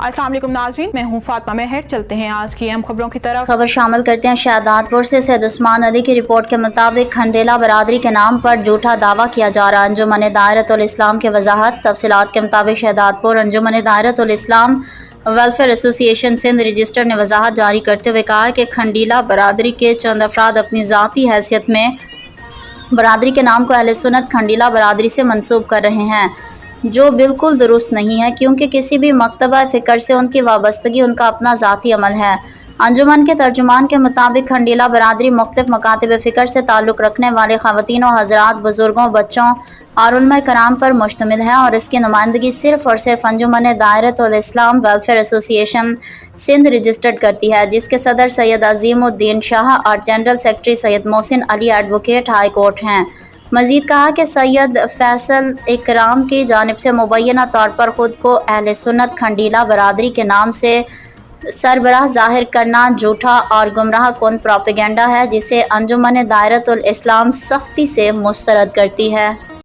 अस्सलाम वालेकुम नाज़रीन, मैं हूँ फातिमा मेहर। चलते हैं आज की अहम खबरों की तरफ। खबर शामिल करते हैं शहदादपुर से। सैयद उस्मान अली की रिपोर्ट के मुताबिक खंडेला बरादरी के नाम पर झूठा दावा किया जा रहा। अंजुमन दायरतुल इस्लाम की वजाहत। तफसीलात के मुताबिक शहदादपुर अंजुमन दायरतुल इस्लाम वेलफेयर एसोसिएशन सिंध रजिस्टर ने वजाहत जारी करते हुए कहा कि खंडीला बरादरी के चंद अफराद अपनी ज़ाती हैसियत में बरादरी के नाम को अहले सुन्नत खंडीला बरादरी से मंसूब कर रहे हैं, जो बिल्कुल दुरुस्त नहीं है, क्योंकि किसी भी मकतबा फ़िक्र से उनकी वाबस्तगी उनका अपना ज़ाती अमल है। अंजुमन के तर्जुमान के मुताबिक खंडीला बरादरी मुख्तलिफ मकातब फ़िक्र से ताल्लुक़ रखने वाले ख़वातीन और हज़रात, बुज़ुर्गों, बच्चों और उलमा कराम पर मुश्तमिल है और इसकी नुमाइंदगी सिर्फ़ और सिर्फ अंजुमन दायरतुल इस्लाम वेलफेयर एसोसिएशन सिंध रजिस्टर्ड करती है, जिसके सदर सैयद अज़ीमुद्दीन शाह और general secretary Syed Mohsin Ali advocate high court हैं। मज़ीद कहा कि सैयद फैसल इकराम की जानिब से मुबैना तौर पर ख़ुद को अहले सुन्नत खंडीला बरादरी के नाम से सरबराह ज़ाहिर करना झूठा और गुमराह कुन प्रोपेगेंडा है, जिसे अंजुमन दायरतुल इस्लाम सख्ती से मुस्तरद करती है।